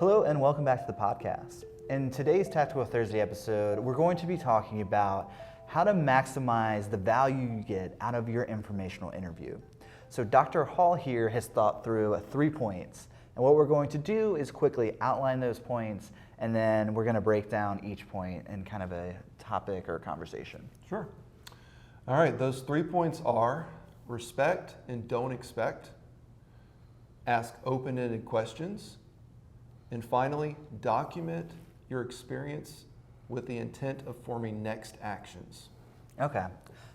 Hello and welcome back to the podcast. In today's Tactical Thursday episode, we're going to be talking about how to maximize the value you get out of your informational interview. So Dr. Hall here has thought through 3 points, and what we're going to do is quickly outline those points, and then we're going to break down each point in kind of a topic or conversation. Sure. All right, those 3 points are respect and don't expect, ask open-ended questions, and finally, document your experience with the intent of forming next actions. Okay.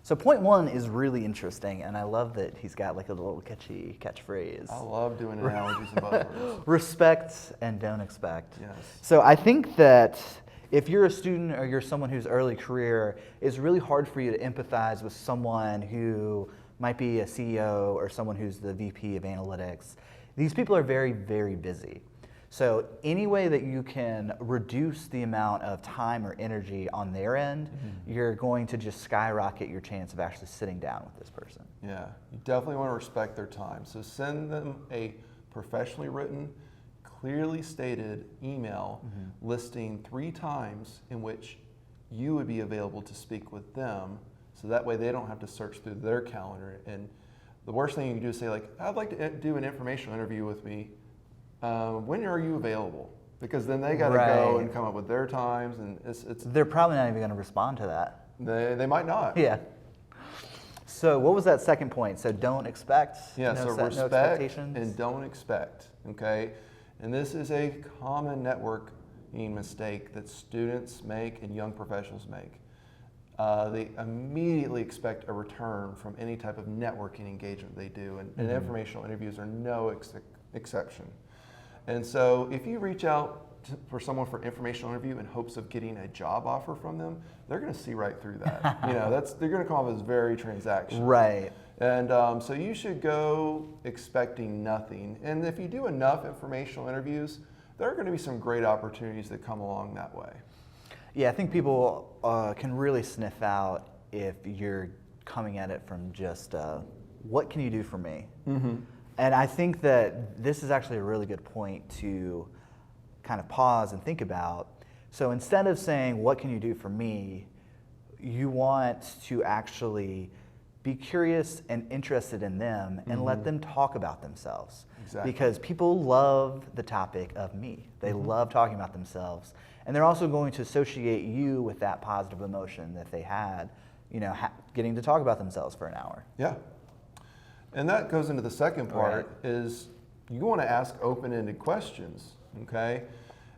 So point 1 is really interesting, and I love that he's got like a little catchy catchphrase. I love doing analogies and buzzwords. Respect and don't expect. Yes. So I think that if you're a student or you're someone whose early career, it's really hard for you to empathize with someone who might be a CEO or someone who's the VP of analytics. These people are very, very busy. So any way that you can reduce the amount of time or energy on their end, you're going to just skyrocket your chance of actually sitting down with this person. Yeah, you definitely want to respect their time. So send them a professionally written, clearly stated email listing 3 times in which you would be available to speak with them, so that way they don't have to search through their calendar. And the worst thing you can do is say, like, I'd like to do an informational interview with me. When are you available? Because then they got to go and come up with their times, and it's. They're probably not even going to respond to that. They might not. Yeah. So what was that second point? So don't expect. Yeah. No So no respect expectations. and don't expect. Okay, and this is a common networking mistake that students make and young professionals make. They immediately expect a return from any type of networking engagement they do, and informational interviews are no exception. And so if you reach out for someone for informational interview in hopes of getting a job offer from them, they're going to see right through that. They're going to come off as very transactional. Right. And so you should go expecting nothing. And if you do enough informational interviews, there are going to be some great opportunities that come along that way. Yeah, I think people can really sniff out if you're coming at it from just, what can you do for me? And I think that this is actually a really good point to kind of pause and think about. So instead of saying, what can you do for me, you want to actually be curious and interested in them and let them talk about themselves. Exactly. Because people love the topic of me. They love talking about themselves. And they're also going to associate you with that positive emotion that they had, getting to talk about themselves for an hour. Yeah. And that goes into the second part, is you want to ask open-ended questions, okay?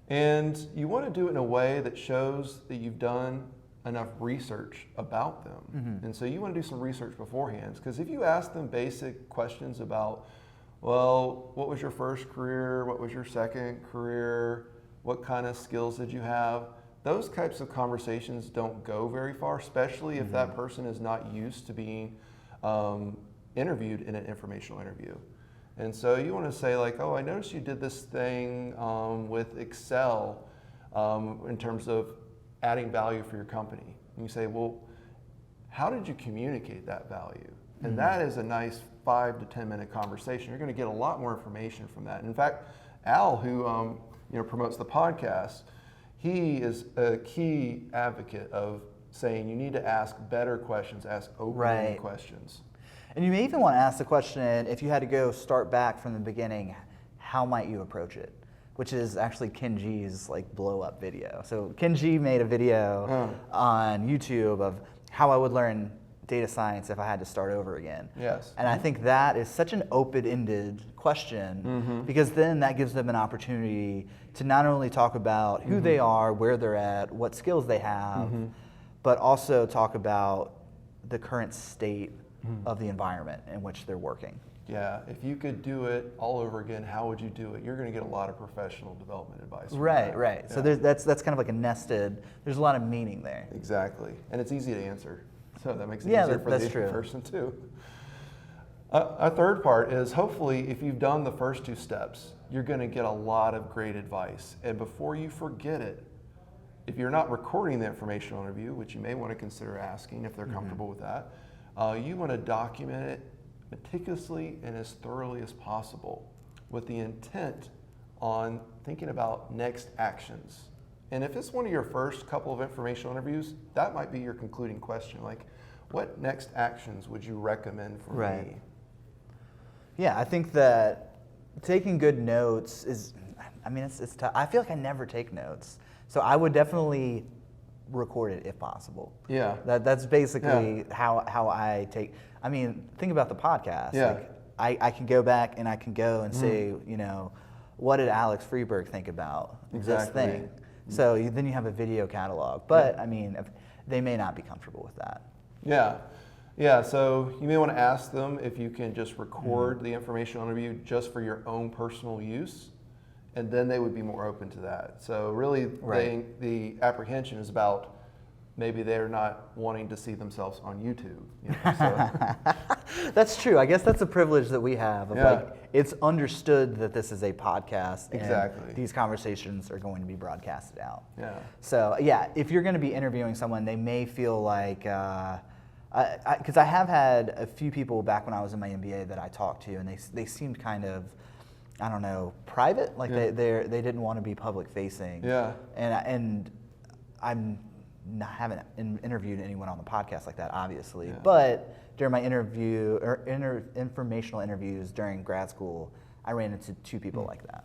And you want to do it in a way that shows that you've done enough research about them. And so you want to do some research beforehand, because if you ask them basic questions about, well, what was your first career? What was your second career? What kind of skills did you have? Those types of conversations don't go very far, especially if that person is not used to being interviewed in an informational interview. And so you want to say, like, oh, I noticed you did this thing with Excel in terms of adding value for your company. And you say, well, how did you communicate that value? And that is a nice 5 to 10 minute conversation. You're going to get a lot more information from that. And in fact, Al, who promotes the podcast, he is a key advocate of saying you need to ask better questions, ask open-ended questions. And you may even want to ask the question, if you had to go start back from the beginning, how might you approach it? Which is actually Ken G's blow up video. So Ken G made a video on YouTube of how I would learn data science if I had to start over again. Yes. And I think that is such an open-ended question because then that gives them an opportunity to not only talk about who they are, where they're at, what skills they have, but also talk about the current state of the environment in which they're working. Yeah, if you could do it all over again, how would you do it? You're going to get a lot of professional development advice. Right. Yeah. So that's kind of like a nested, there's a lot of meaning there. Exactly. And it's easy to answer. So that makes it easier for the person too. A third part is, hopefully, if you've done the first 2 steps, you're going to get a lot of great advice. And before you forget it, if you're not recording the informational interview, which you may want to consider asking if they're comfortable with that, you want to document it meticulously and as thoroughly as possible with the intent on thinking about next actions. And if it's one of your first couple of informational interviews, that might be your concluding question. Like, what next actions would you recommend for me? Yeah, I think that taking good notes is, it's tough. I feel like I never take notes. So I would definitely record it if possible. Yeah. That's basically how I take, think about the podcast. Yeah. Like, I can go back and I can go and say, what did Alex Freeberg think about this thing? So then you have a video catalog. But, they may not be comfortable with that. Yeah, so you may want to ask them if you can just record the informational interview just for your own personal use, and then they would be more open to that. So really, the apprehension is about maybe they're not wanting to see themselves on YouTube. So. That's true. I guess that's a privilege that we have. Like, it's understood that this is a podcast. Exactly. And these conversations are going to be broadcasted out. Yeah. So if you're going to be interviewing someone, they may feel like, because I have had a few people back when I was in my MBA that I talked to, and they seemed kind of, I don't know, private. Like they didn't want to be public facing. Yeah. And haven't interviewed anyone on the podcast like that, obviously. But during my informational interviews during grad school, I ran into two people like that.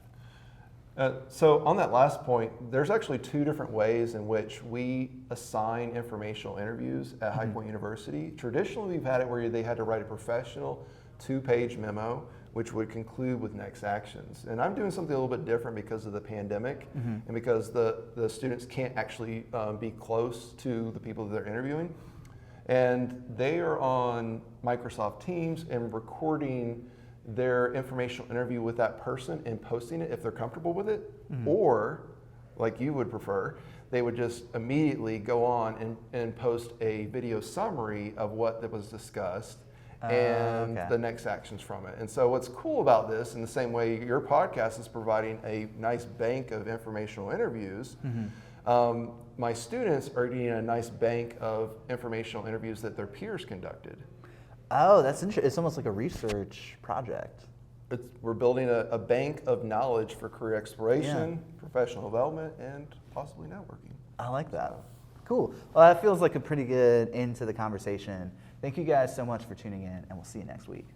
So on that last point, there's actually two different ways in which we assign informational interviews at High Point University. Traditionally, we've had it where they had to write a professional 2-page memo, which would conclude with next actions. And I'm doing something a little bit different because of the pandemic and because the students can't actually be close to the people that they're interviewing. And they are on Microsoft Teams and recording their informational interview with that person and posting it if they're comfortable with it. Or, like you would prefer, they would just immediately go on and post a video summary of what was discussed and the next actions from it. And so what's cool about this, in the same way your podcast is providing a nice bank of informational interviews, my students are getting a nice bank of informational interviews that their peers conducted. Oh, that's interesting. It's almost like a research project. We're building a bank of knowledge for career exploration, professional development, and possibly networking. I like that. Cool. Well, that feels like a pretty good end to the conversation. Thank you guys so much for tuning in, and we'll see you next week.